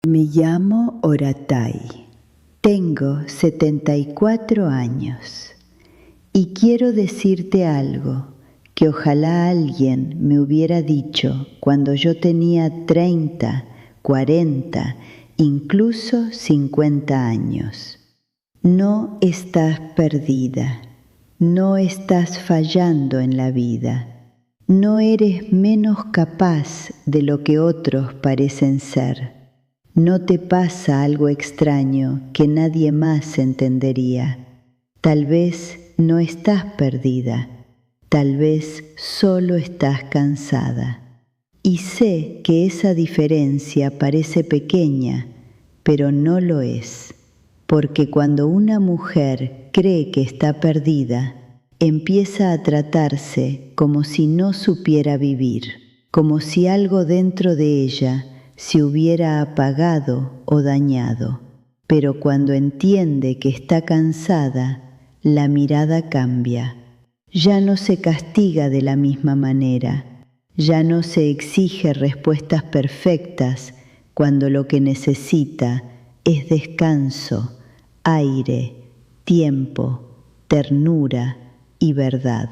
Me llamo Oratai, tengo 74 años y quiero decirte algo que ojalá alguien me hubiera dicho cuando yo tenía 30, 40, incluso 50 años. No estás perdida, no estás fallando en la vida, no eres menos capaz de lo que otros parecen ser. No te pasa algo extraño que nadie más entendería. Tal vez no estás perdida, tal vez solo estás cansada. Y sé que esa diferencia parece pequeña, pero no lo es, porque cuando una mujer cree que está perdida, empieza a tratarse como si no supiera vivir, como si algo dentro de ella se hubiera apagado o dañado. Pero cuando entiende que está cansada, la mirada cambia. Ya no se castiga de la misma manera, ya no se exige respuestas perfectas cuando lo que necesita es descanso, aire, tiempo, ternura y verdad.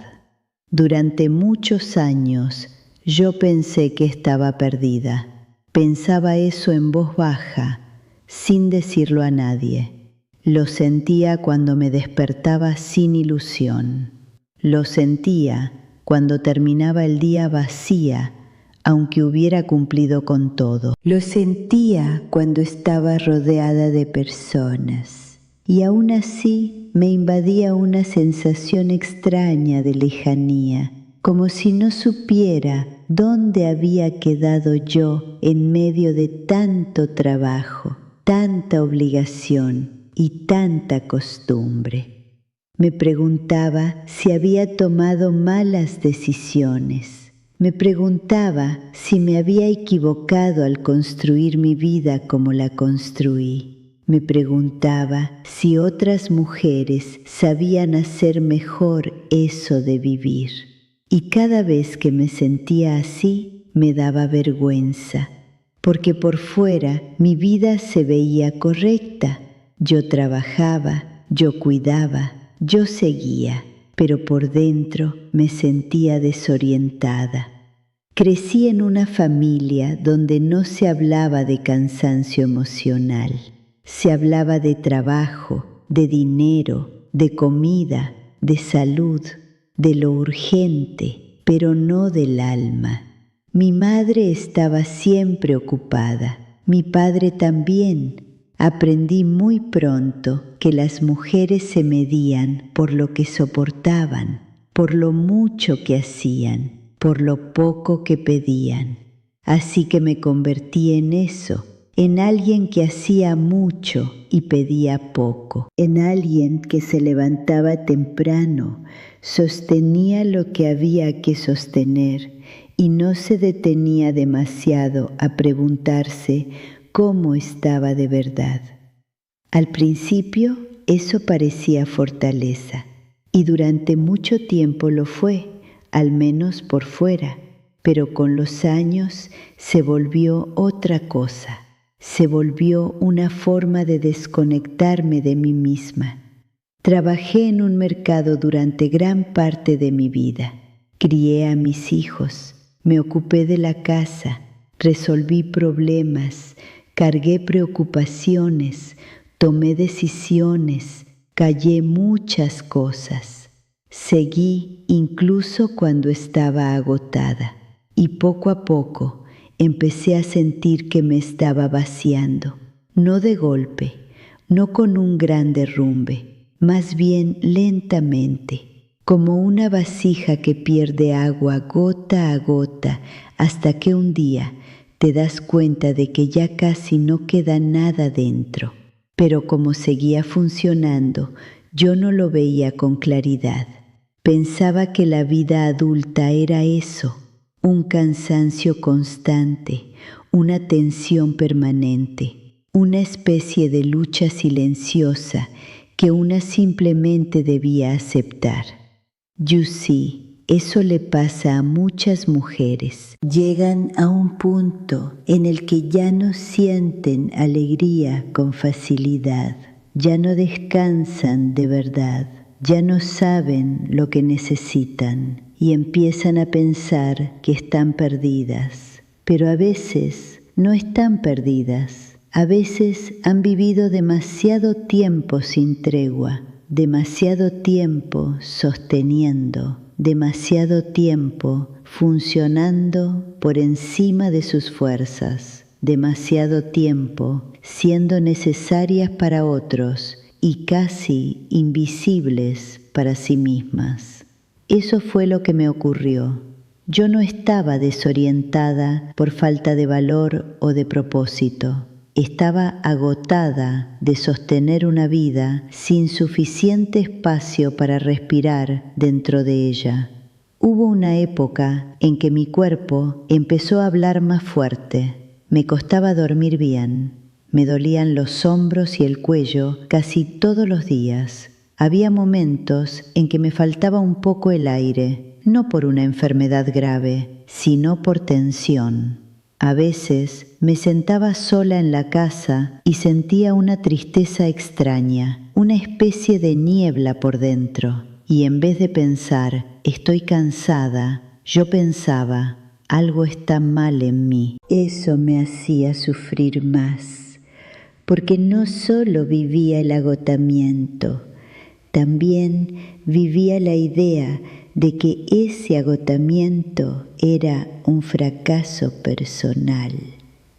Durante muchos años yo pensé que estaba perdida. Pensaba eso en voz baja, sin decirlo a nadie. Lo sentía cuando me despertaba sin ilusión. Lo sentía cuando terminaba el día vacía, aunque hubiera cumplido con todo. Lo sentía cuando estaba rodeada de personas. Y aún así me invadía una sensación extraña de lejanía, como si no supiera dónde había quedado yo en medio de tanto trabajo, tanta obligación y tanta costumbre. Me preguntaba si había tomado malas decisiones. Me preguntaba si me había equivocado al construir mi vida como la construí. Me preguntaba si otras mujeres sabían hacer mejor eso de vivir. Y cada vez que me sentía así, me daba vergüenza, porque por fuera mi vida se veía correcta. Yo trabajaba, yo cuidaba, yo seguía, pero por dentro me sentía desorientada. Crecí en una familia donde no se hablaba de cansancio emocional. Se hablaba de trabajo, de dinero, de comida, de salud, de lo urgente, pero no del alma. Mi madre estaba siempre ocupada, mi padre también. Aprendí muy pronto que las mujeres se medían por lo que soportaban, por lo mucho que hacían, por lo poco que pedían. Así que me convertí en eso, en alguien que hacía mucho y pedía poco, en alguien que se levantaba temprano, sostenía lo que había que sostener y no se detenía demasiado a preguntarse cómo estaba de verdad. Al principio eso parecía fortaleza y durante mucho tiempo lo fue, al menos por fuera, pero con los años se volvió otra cosa. Se volvió una forma de desconectarme de mí misma. Trabajé en un mercado durante gran parte de mi vida. Crié a mis hijos, me ocupé de la casa, resolví problemas, cargué preocupaciones, tomé decisiones, callé muchas cosas. Seguí incluso cuando estaba agotada y poco a poco empecé a sentir que me estaba vaciando, no de golpe, no con un gran derrumbe, más bien lentamente, como una vasija que pierde agua gota a gota hasta que un día te das cuenta de que ya casi no queda nada dentro. Pero como seguía funcionando, yo no lo veía con claridad. Pensaba que la vida adulta era eso, un cansancio constante, una tensión permanente, una especie de lucha silenciosa que una simplemente debía aceptar. You see, Eso le pasa a muchas mujeres. Llegan a un punto en el que ya no sienten alegría con facilidad, ya no descansan de verdad, ya no saben lo que necesitan y empiezan a pensar que están perdidas. Pero a veces no están perdidas. A veces han vivido demasiado tiempo sin tregua, demasiado tiempo sosteniendo, demasiado tiempo funcionando por encima de sus fuerzas, demasiado tiempo siendo necesarias para otros y casi invisibles para sí mismas. Eso fue lo que me ocurrió. Yo no estaba desorientada por falta de valor o de propósito. Estaba agotada de sostener una vida sin suficiente espacio para respirar dentro de ella. Hubo una época en que mi cuerpo empezó a hablar más fuerte. Me costaba dormir bien. Me dolían los hombros y el cuello casi todos los días. Había momentos en que me faltaba un poco el aire, no por una enfermedad grave, sino por tensión. A veces me sentaba sola en la casa y sentía una tristeza extraña, una especie de niebla por dentro. Y en vez de pensar, estoy cansada, yo pensaba, algo está mal en mí. Eso me hacía sufrir más, porque no solo vivía el agotamiento, también vivía la idea de que ese agotamiento era un fracaso personal.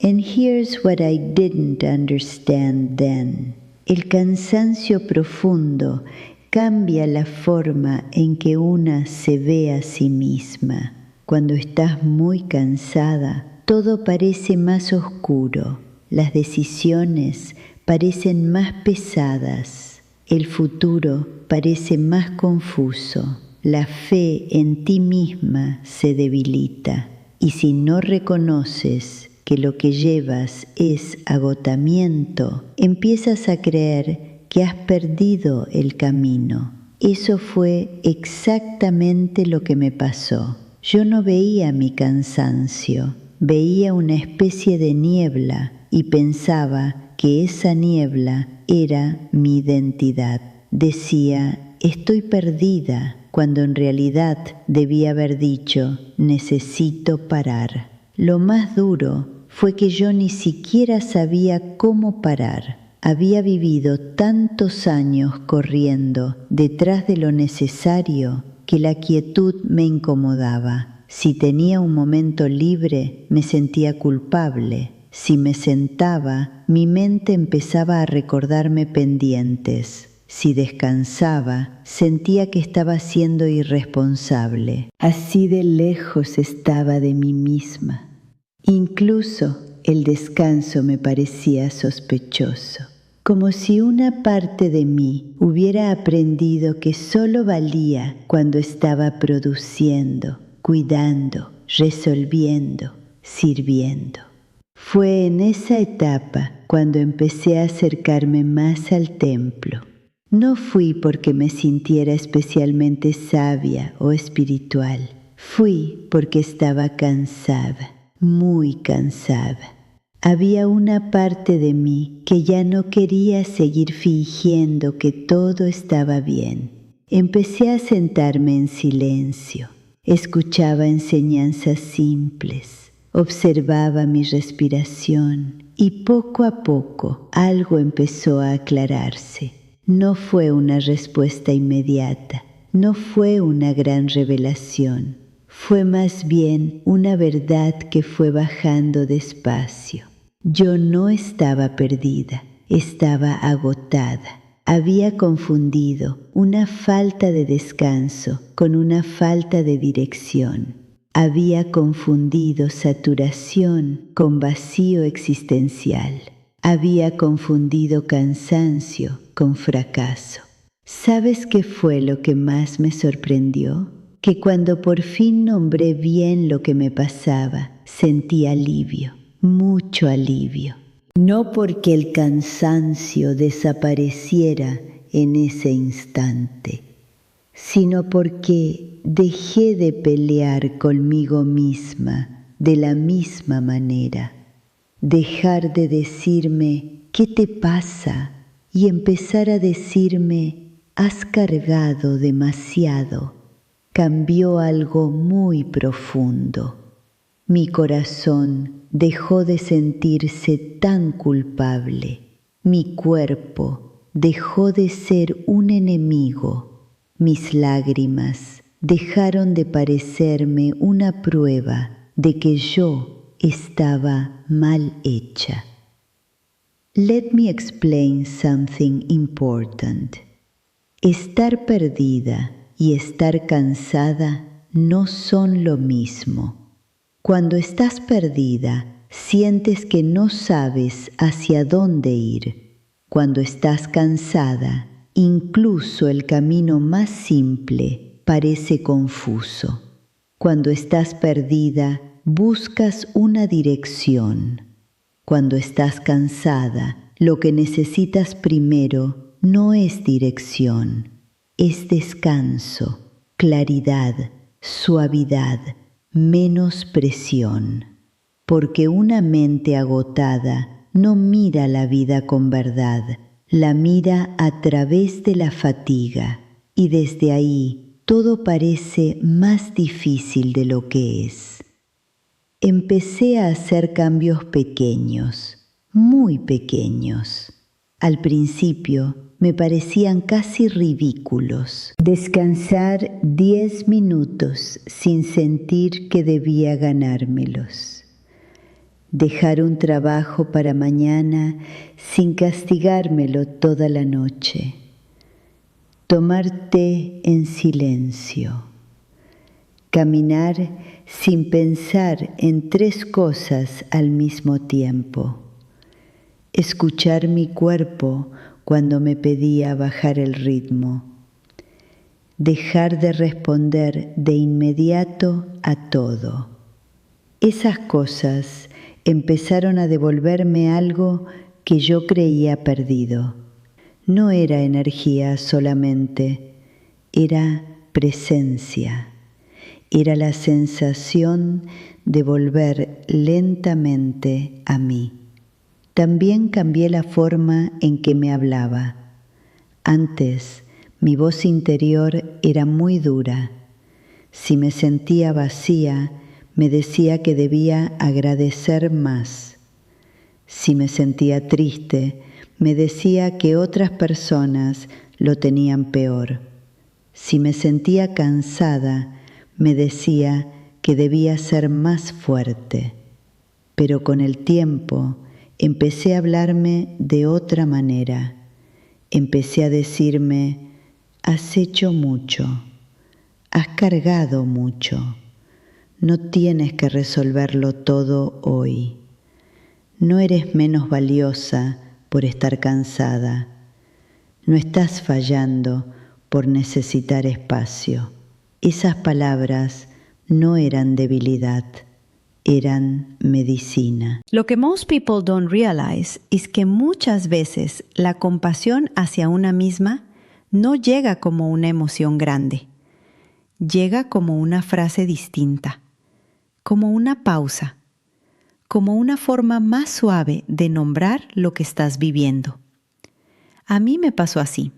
And here's what I didn't understand then. El cansancio profundo cambia la forma en que una se ve a sí misma. Cuando estás muy cansada, todo parece más oscuro, las decisiones parecen más pesadas, el futuro parece más confuso. La fe en ti misma se debilita y si no reconoces que lo que llevas es agotamiento, empiezas a creer que has perdido el camino. Eso fue exactamente lo que me pasó. Yo no veía mi cansancio, veía una especie de niebla y pensaba que esa niebla era mi identidad. Decía, estoy perdida, cuando en realidad debía haber dicho, necesito parar. Lo más duro fue que yo ni siquiera sabía cómo parar. Había vivido tantos años corriendo detrás de lo necesario que la quietud me incomodaba. Si tenía un momento libre, me sentía culpable. Si me sentaba, mi mente empezaba a recordarme pendientes. Si descansaba, sentía que estaba siendo irresponsable. Así de lejos estaba de mí misma. Incluso el descanso me parecía sospechoso, como si una parte de mí hubiera aprendido que solo valía cuando estaba produciendo, cuidando, resolviendo, sirviendo. Fue en esa etapa cuando empecé a acercarme más al templo. No fui porque me sintiera especialmente sabia o espiritual. Fui porque estaba cansada, muy cansada. Había una parte de mí que ya no quería seguir fingiendo que todo estaba bien. Empecé a sentarme en silencio. Escuchaba enseñanzas simples. Observaba mi respiración y poco a poco algo empezó a aclararse. No fue una respuesta inmediata, no fue una gran revelación, fue más bien una verdad que fue bajando despacio. Yo no estaba perdida, estaba agotada. Había confundido una falta de descanso con una falta de dirección. Había confundido saturación con vacío existencial. Había confundido cansancio con fracaso. ¿Sabes qué fue lo que más me sorprendió? Que cuando por fin nombré bien lo que me pasaba, sentí alivio, mucho alivio. No porque el cansancio desapareciera en ese instante, sino porque dejé de pelear conmigo misma de la misma manera. Dejar de decirme ¿qué te pasa? Y empezar a decirme has cargado demasiado. Cambió algo muy profundo. Mi corazón dejó de sentirse tan culpable. Mi cuerpo dejó de ser un enemigo. Mis lágrimas dejaron de parecerme una prueba de que yo estaba mal hecha. Let me explain something important. Estar perdida y estar cansada no son lo mismo. Cuando estás perdida, sientes que no sabes hacia dónde ir. Cuando estás cansada, incluso el camino más simple parece confuso. Cuando estás perdida, buscas una dirección. Cuando estás cansada, lo que necesitas primero no es dirección, es descanso, claridad, suavidad, menos presión. Porque una mente agotada no mira la vida con verdad, la mira a través de la fatiga, y desde ahí todo parece más difícil de lo que es. Empecé a hacer cambios pequeños, muy pequeños. Al principio me parecían casi ridículos. Descansar 10 minutos sin sentir que debía ganármelos. Dejar un trabajo para mañana sin castigármelo toda la noche. Tomar té en silencio. Caminar sin pensar en 3 cosas al mismo tiempo. Escuchar mi cuerpo cuando me pedía bajar el ritmo. Dejar de responder de inmediato a todo. Esas cosas empezaron a devolverme algo que yo creía perdido. No era energía solamente, era presencia. Era la sensación de volver lentamente a mí. También cambié la forma en que me hablaba. Antes, mi voz interior era muy dura. Si me sentía vacía, me decía que debía agradecer más. Si me sentía triste, me decía que otras personas lo tenían peor. Si me sentía cansada, me decía que debía ser más fuerte. Pero con el tiempo empecé a hablarme de otra manera. Empecé a decirme, has hecho mucho, has cargado mucho, no tienes que resolverlo todo hoy. No eres menos valiosa por estar cansada. No estás fallando por necesitar espacio. Esas palabras no eran debilidad, eran medicina. Lo que most people don't realize es que muchas veces la compasión hacia una misma no llega como una emoción grande. Llega como una frase distinta, como una pausa, como una forma más suave de nombrar lo que estás viviendo. A mí me pasó así.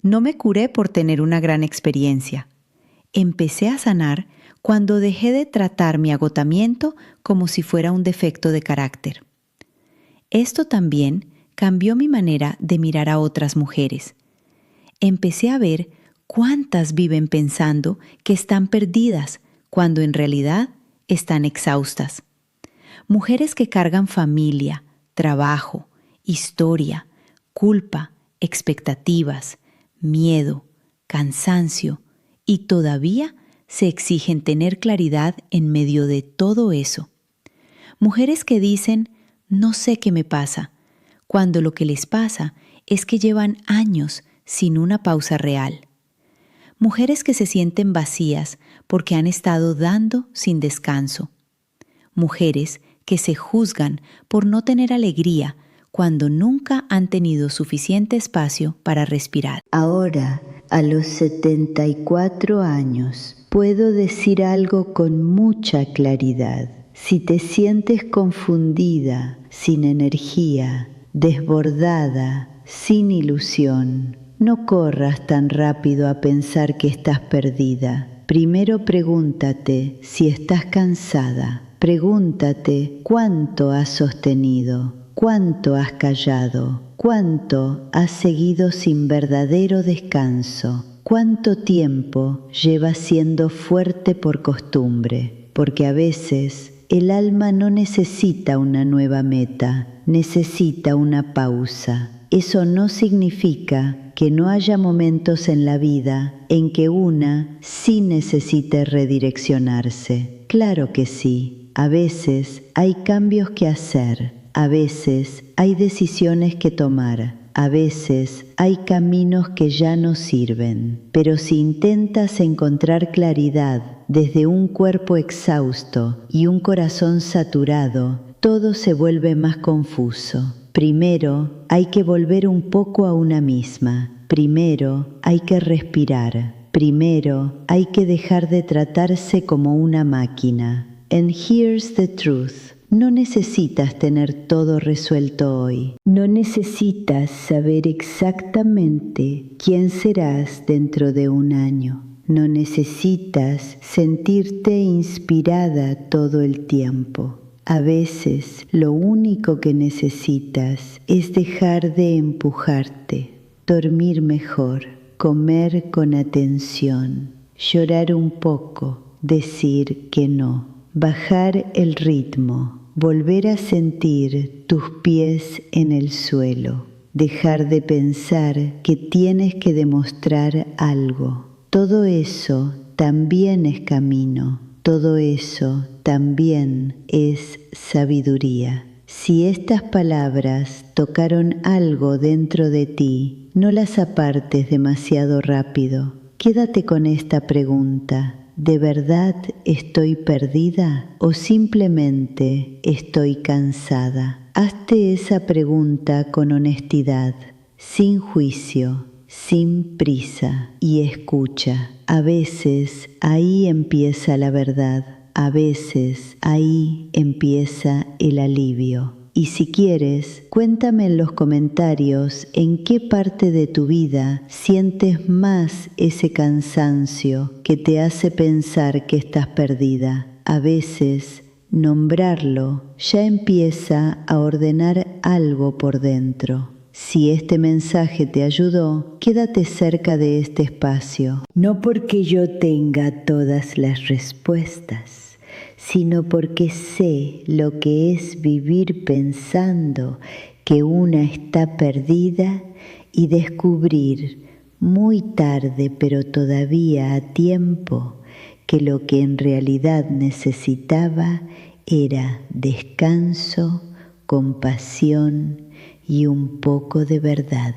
No me curé por tener una gran experiencia. Empecé a sanar cuando dejé de tratar mi agotamiento como si fuera un defecto de carácter. Esto también cambió mi manera de mirar a otras mujeres. Empecé a ver cuántas viven pensando que están perdidas cuando en realidad están exhaustas. Mujeres que cargan familia, trabajo, historia, culpa, expectativas, miedo, cansancio, y todavía se exigen tener claridad en medio de todo eso. Mujeres que dicen, no sé qué me pasa, cuando lo que les pasa es que llevan años sin una pausa real. Mujeres que se sienten vacías porque han estado dando sin descanso. Mujeres que se juzgan por no tener alegría cuando nunca han tenido suficiente espacio para respirar. Ahora A los 74 años puedo decir algo con mucha claridad. Si te sientes confundida, sin energía, desbordada, sin ilusión, no corras tan rápido a pensar que estás perdida. Primero pregúntate si estás cansada. Pregúntate cuánto has sostenido, cuánto has callado, cuánto has seguido sin verdadero descanso, cuánto tiempo llevas siendo fuerte por costumbre, porque a veces el alma no necesita una nueva meta, necesita una pausa. Eso no significa que no haya momentos en la vida en que una sí necesite redireccionarse. Claro que sí, a veces hay cambios que hacer, a veces hay decisiones que tomar, a veces hay caminos que ya no sirven. Pero si intentas encontrar claridad desde un cuerpo exhausto y un corazón saturado, todo se vuelve más confuso. Primero hay que volver un poco a una misma. Primero hay que respirar. Primero hay que dejar de tratarse como una máquina. And here's the truth. No necesitas tener todo resuelto hoy. No necesitas saber exactamente quién serás dentro de un año. No necesitas sentirte inspirada todo el tiempo. A veces lo único que necesitas es dejar de empujarte, dormir mejor, comer con atención, llorar un poco, decir que no, bajar el ritmo, volver a sentir tus pies en el suelo, dejar de pensar que tienes que demostrar algo. Todo eso también es camino. Todo eso también es sabiduría. Si estas palabras tocaron algo dentro de ti, no las apartes demasiado rápido. Quédate con esta pregunta. ¿De verdad estoy perdida o simplemente estoy cansada? Hazte esa pregunta con honestidad, sin juicio, sin prisa, y escucha. A veces ahí empieza la verdad, a veces ahí empieza el alivio. Y si quieres, cuéntame en los comentarios en qué parte de tu vida sientes más ese cansancio que te hace pensar que estás perdida. A veces nombrarlo ya empieza a ordenar algo por dentro. Si este mensaje te ayudó, quédate cerca de este espacio. No porque yo tenga todas las respuestas, sino porque sé lo que es vivir pensando que una está perdida y descubrir muy tarde, pero todavía a tiempo, que lo que en realidad necesitaba era descanso, compasión y un poco de verdad.